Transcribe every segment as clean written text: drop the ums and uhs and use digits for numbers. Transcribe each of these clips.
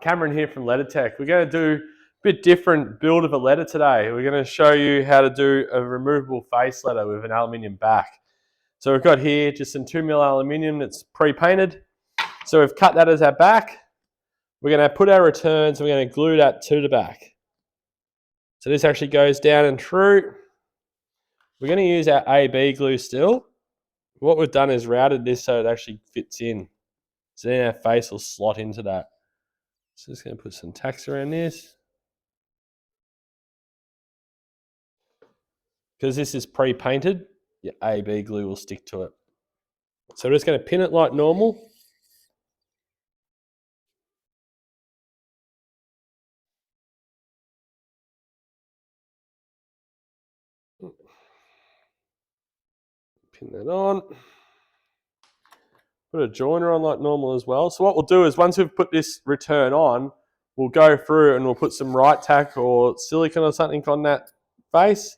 Cameron here from LetterTech. We're going to do a bit different build of a letter today. We're going to show you how to do a removable face letter with an aluminium back. So we've got here just some 2mm aluminium that's pre-painted. So we've cut that as our back. We're going to put our returns and we're going to glue that to the back. So this actually goes down and through. We're going to use our AB glue still. What we've done is routed this so it actually fits in. So then our face will slot into that. So just going to put some tacks around this. Because this is pre-painted, your AB glue will stick to it. So we're just going to pin it like normal. Pin that on. Put a joiner on like normal as well. So what we'll do is once we've put this return on, we'll go through and we'll put some right tack or silicone or something on that face.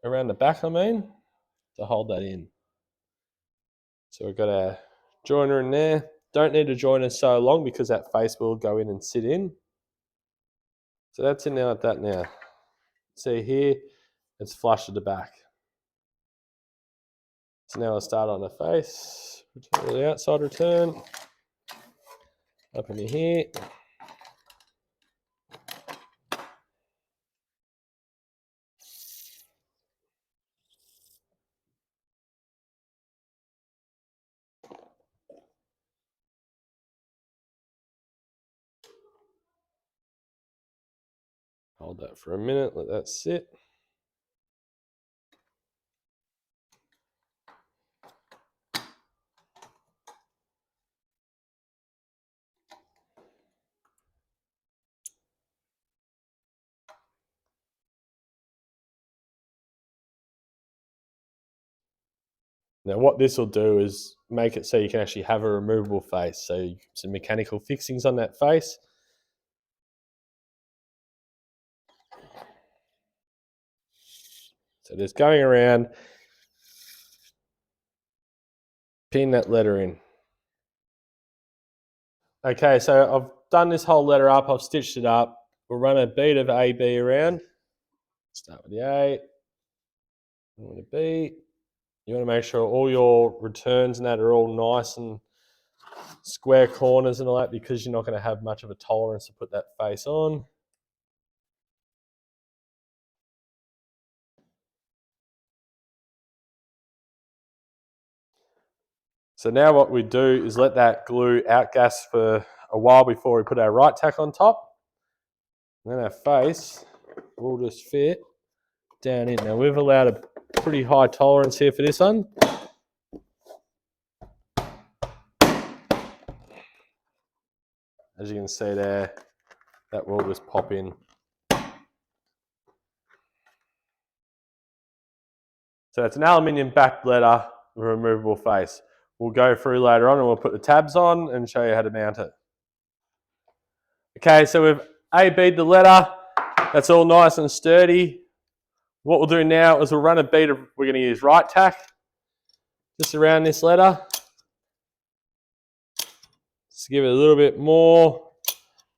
Around the back, I mean, to hold that in. So we've got our joiner in there. Don't need a joiner so long because that face will go in and sit in. So that's in there like that now. See here, it's flush to the back. So now I'll start on the face, return the outside return, up into here. Hold that for a minute, let that sit. Now what this will do is make it so you can actually have a removable face. So some mechanical fixings on that face. So just going around, pin that letter in. Okay, so I've done this whole letter up, I've stitched it up. We'll run a bead of AB around. Start with the A, with the B. You want to make sure all your returns and that are all nice and square corners and all that, because you're not going to have much of a tolerance to put that face on. So now what we do is let that glue outgas for a while before we put our right tack on top. And then our face will just fit down in. Now we've allowed a pretty high tolerance here for this one. As you can see there, that will just pop in. So it's an aluminium backed letter with a removable face. We'll go through later on and we'll put the tabs on and show you how to mount it. Okay, so we've AB'd the letter. That's all nice and sturdy. What we'll do now is we'll run a bead of, we're going to use right tack just around this letter. Just give it a little bit more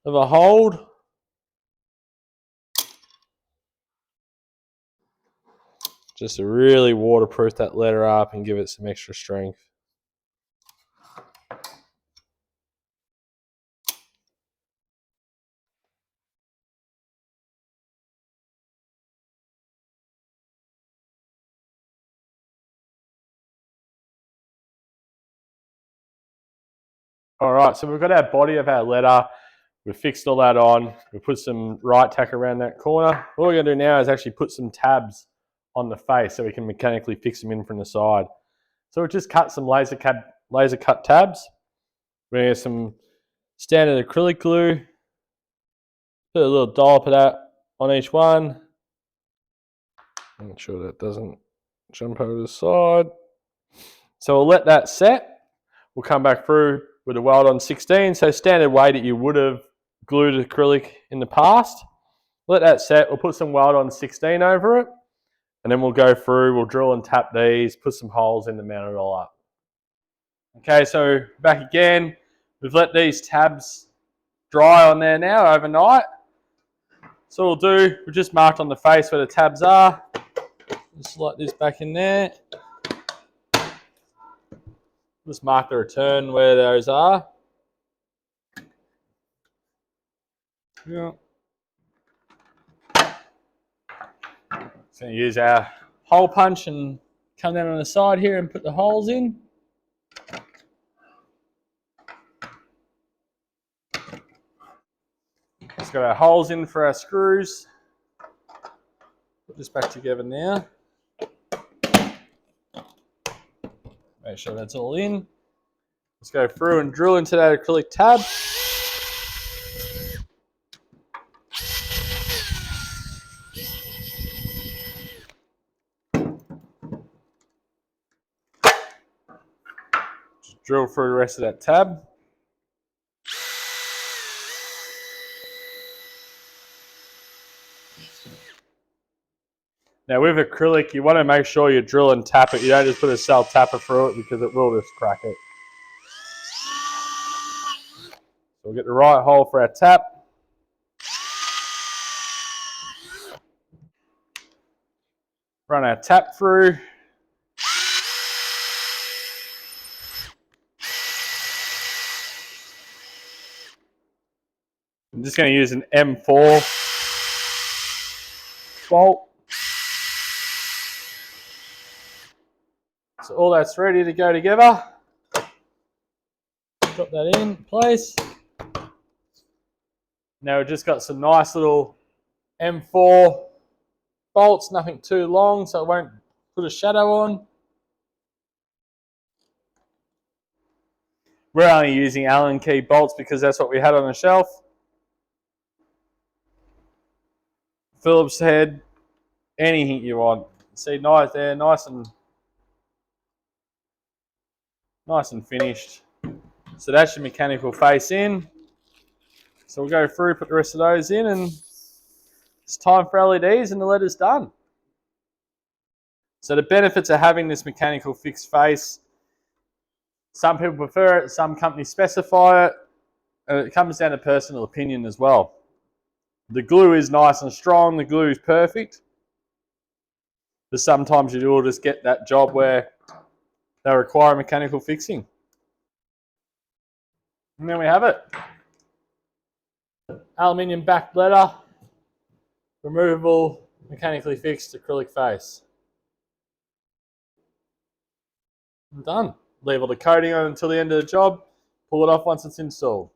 of a hold. Just to really waterproof that letter up and give it some extra strength. All right, so we've got our body of our letter. We've fixed all that on. We've put some right tack around that corner. All we're going to do now is actually put some tabs on the face so we can mechanically fix them in from the side. So we've just cut some laser cut tabs. We're going to get some standard acrylic glue. Put a little dollop of that on each one. Make sure that doesn't jump over the side. So we'll let that set. We'll come back through with a weld on 16, so standard way that you would have glued acrylic in the past. Let that set, we'll put some weld on 16 over it, and then we'll go through, we'll drill and tap these, put some holes in to mount it all up. Okay, so back again, We've let these tabs dry on there now overnight. So we'll do, we just marked on the face where the tabs are. Just slide this back in there. Just mark the return where those are. Yeah. Just going to use our hole punch and come down on the side here and put the holes in. Just got our holes in for our screws. Put this back together now. Make sure that's all in. Let's go through and drill into that acrylic tab. Just drill through the rest of that tab. Now with acrylic, you want to make sure you drill and tap it. You don't just put a cell tapper through it because it will just crack it. So we'll get the right hole for our tap. Run our tap through. I'm just going to use an M4 bolt. So all that's ready to go together. Drop that in place. Now we've just got some nice little M4 bolts, nothing too long so it won't put a shadow on. We're only using Allen key bolts because that's what we had on the shelf. Phillips head, anything you want. See, nice there, nice and finished. So that's your mechanical face in. So we'll go through, put the rest of those in, and it's time for LEDs and the letter's done. So the benefits of having this mechanical fixed face, some people prefer it, some companies specify it, and it comes down to personal opinion as well. The glue is nice and strong, the glue is perfect, but sometimes you will just get that job where they require mechanical fixing. And then we have it. Aluminium backed letter, removable, mechanically fixed acrylic face. I'm done. Leave all the coating on until the end of the job, pull it off once it's installed.